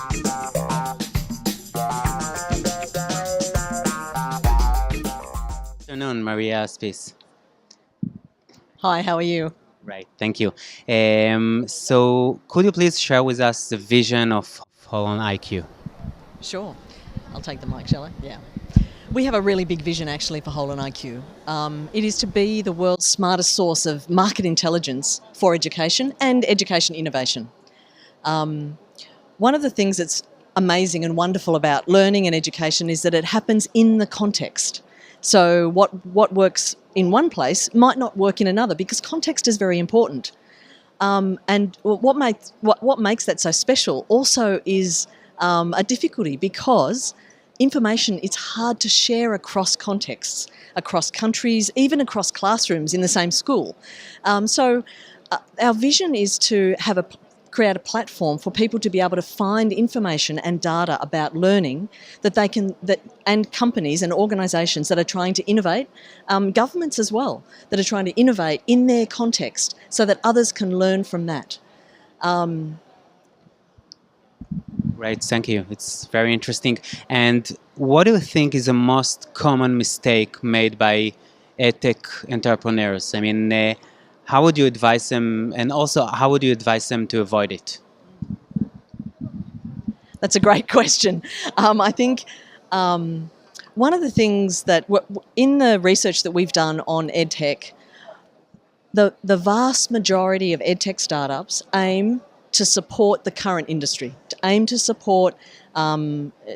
Good afternoon, Maraia, Spies. Hi, how are you? Right, thank you. So could you please share with us the vision of HolonIQ? Sure. I'll take the mic, shall I? Yeah. We have a really big vision actually for HolonIQ. It is to be the world's smartest source of market intelligence for education and education innovation. One of the things that's amazing and wonderful about learning and education is that it happens in the context. So what works in one place might not work in another because context is very important. And what makes that so special also is a difficulty because information is hard to share across contexts, across countries, even across classrooms in the same school. So our vision is to create a platform for people to be able to find information and data about learning and companies and organisations that are trying to innovate, governments as well, that are trying to innovate in their context so that others can learn from that. Right, thank you. It's very interesting. And what do you think is the most common mistake made by EdTech entrepreneurs? I mean, how would you advise them, and also how would you advise them to avoid it? That's a great question. I think one of the things that in the research that we've done on EdTech, the vast majority of EdTech startups aim to support the current industry, to aim to support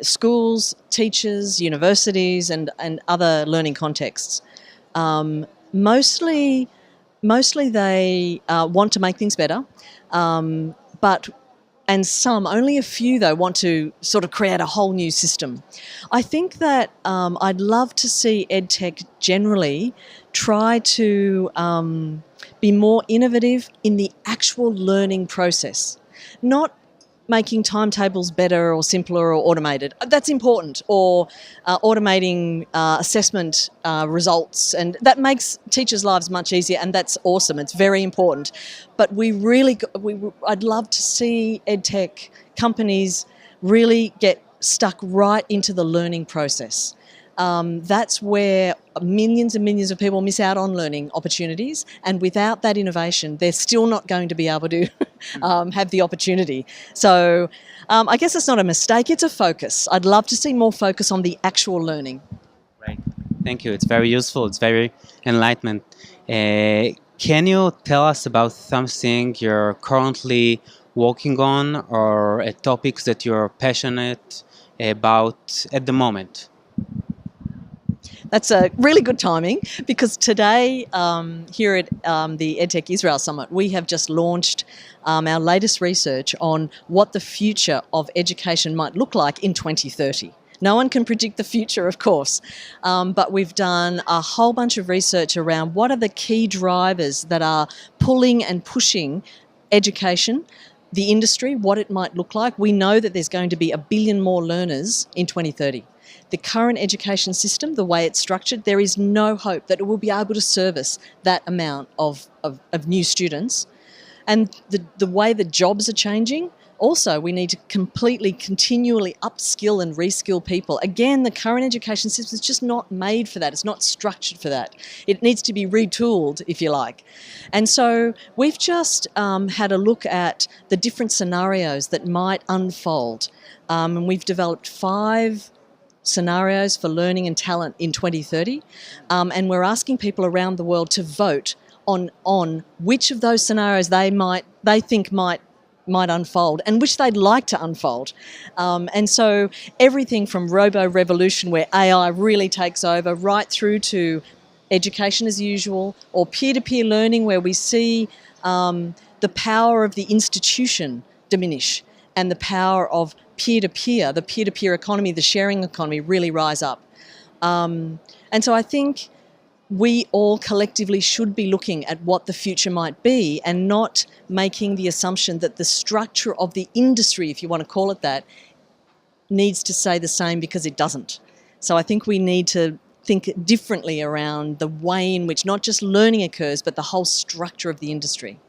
schools, teachers, universities, and other learning contexts. Mostly they want to make things better, only a few though want to sort of create a whole new system. I think that I'd love to see EdTech generally try to be more innovative in the actual learning process, not making timetables better or simpler or automated. That's important, or automating assessment results, and that makes teachers' lives much easier, and that's awesome. It's very important. But I'd love to see EdTech companies really get stuck right into the learning process. That's where millions and millions of people miss out on learning opportunities, and without that innovation, they're still not going to be able to have the opportunity. So I guess it's not a mistake, it's a focus. I'd love to see more focus on the actual learning. Right, thank you. It's very useful. It's very enlightenment. Can you tell us about something you're currently working on or topics that you're passionate about at the moment? That's a really good timing because today here at the EdTech Israel Summit, we have just launched our latest research on what the future of education might look like in 2030. No one can predict the future, of course, but we've done a whole bunch of research around what are the key drivers that are pulling and pushing education, the industry, what it might look like. We know that there's going to be 1 billion more learners in 2030. The current education system, the way it's structured, there is no hope that it will be able to service that amount of new students. And the way the jobs are changing, also we need to continually upskill and reskill people. Again, the current education system is just not made for that. It's not structured for that. It needs to be retooled, if you like. And so we've just had a look at the different scenarios that might unfold. And we've developed 5 scenarios for learning and talent in 2030, and we're asking people around the world to vote on which of those scenarios they think might unfold and which they'd like to unfold. And so everything from robo-revolution where AI really takes over right through to education as usual, or peer-to-peer learning where we see the power of the institution diminish and the power of peer-to-peer, the peer-to-peer economy, the sharing economy really rise up. And so I think we all collectively should be looking at what the future might be and not making the assumption that the structure of the industry, if you want to call it that, needs to stay the same, because it doesn't. So I think we need to think differently around the way in which not just learning occurs, but the whole structure of the industry.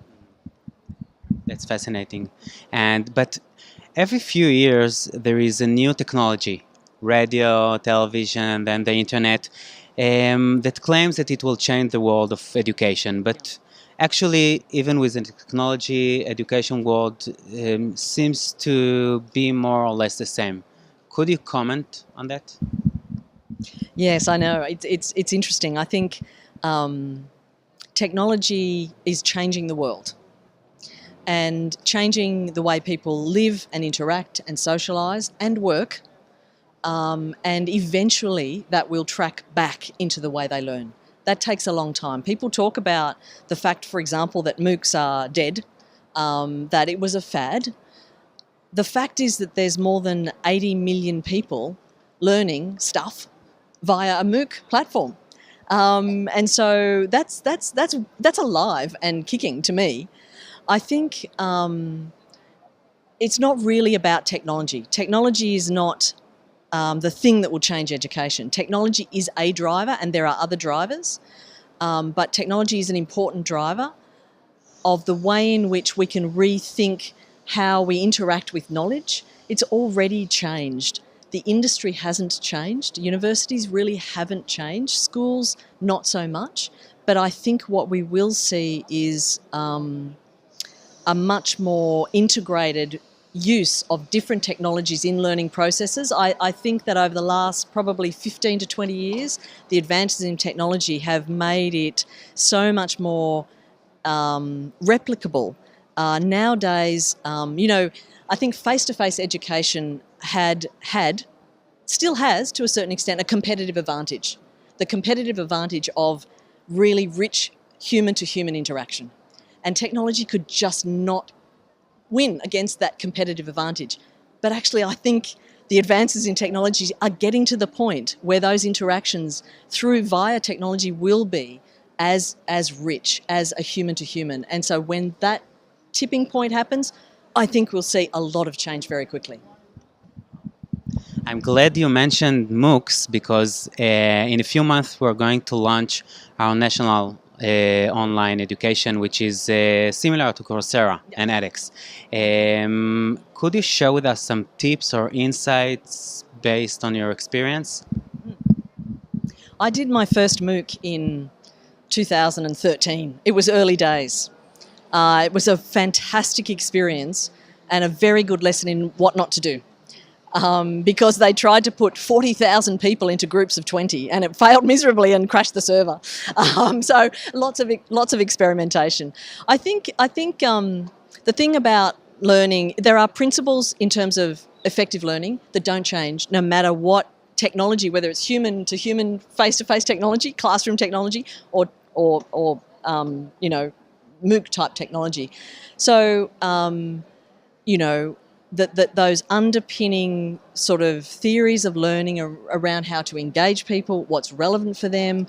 That's fascinating. But every few years there is a new technology, radio, television, and the internet, that claims that it will change the world of education. But actually, even with the technology, education world seems to be more or less the same. Could you comment on that? Yes, I know. It's interesting. I think technology is changing the world and changing the way people live and interact and socialise and work, and eventually that will track back into the way they learn. That takes a long time. People talk about the fact, for example, that MOOCs are dead, that it was a fad. The fact is that there's more than 80 million people learning stuff via a MOOC platform. And so that's alive and kicking to me. I think it's not really about technology. Technology is not the thing that will change education. Technology is a driver, and there are other drivers, but technology is an important driver of the way in which we can rethink how we interact with knowledge. It's already changed. The industry hasn't changed. Universities really haven't changed. Schools, not so much. But I think what we will see is a much more integrated use of different technologies in learning processes. I think that over the last probably 15 to 20 years, the advances in technology have made it so much more replicable. Nowadays, I think face-to-face education still has, to a certain extent, a competitive advantage. The competitive advantage of really rich human-to-human interaction. And technology could just not win against that competitive advantage. But actually, I think the advances in technology are getting to the point where those interactions via technology will be as rich as a human-to-human. And so when that tipping point happens, I think we'll see a lot of change very quickly. I'm glad you mentioned MOOCs because in a few months we're going to launch our national online education, which is similar to Coursera and edX. Could you share with us some tips or insights based on your experience? I did my first MOOC in 2013. It was early days. It was a fantastic experience and a very good lesson in what not to do. Because they tried to put 40,000 people into groups of 20 and it failed miserably and crashed the server. So lots of experimentation. I think the thing about learning, there are principles in terms of effective learning that don't change no matter what technology, whether it's human to human, face-to-face technology, classroom technology, or MOOC type technology. So that those underpinning sort of theories of learning around how to engage people, what's relevant for them,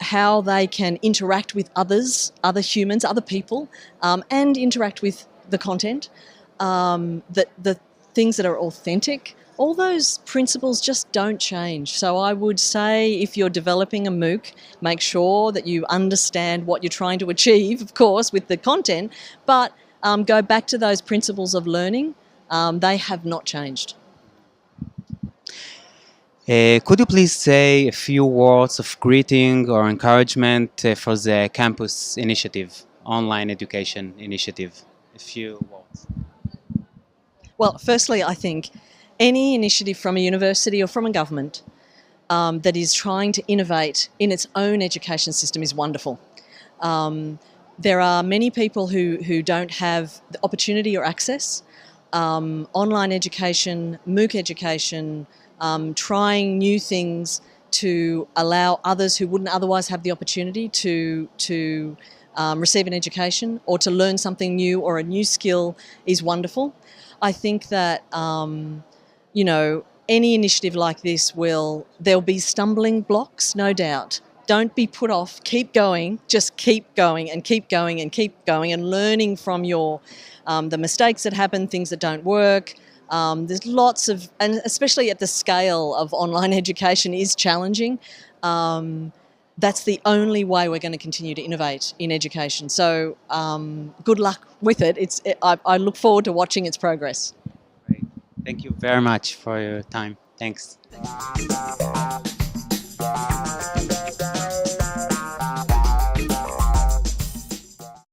how they can interact with others, other humans, other people, and interact with the content, the things that are authentic, all those principles just don't change. So I would say if you're developing a MOOC, make sure that you understand what you're trying to achieve, of course, with the content, but go back to those principles of learning. They have not changed. Could you please say a few words of greeting or encouragement for the campus initiative, online education initiative? A few words. Well, firstly, I think any initiative from a university or from a government that is trying to innovate in its own education system is wonderful. There are many people who don't have the opportunity or access. Online education, MOOC education, trying new things to allow others who wouldn't otherwise have the opportunity to receive an education or to learn something new or a new skill is wonderful. I think that, any initiative like this there'll be stumbling blocks, no doubt. Don't be put off. Keep going. Just keep going and keep going and keep going and learning from the mistakes that happen, things that don't work. There's lots of, and especially at the scale of online education is challenging. that's the only way we're going to continue to innovate in education. So good luck with it. I look forward to watching its progress. Great. Thank you very much for your time. Thanks.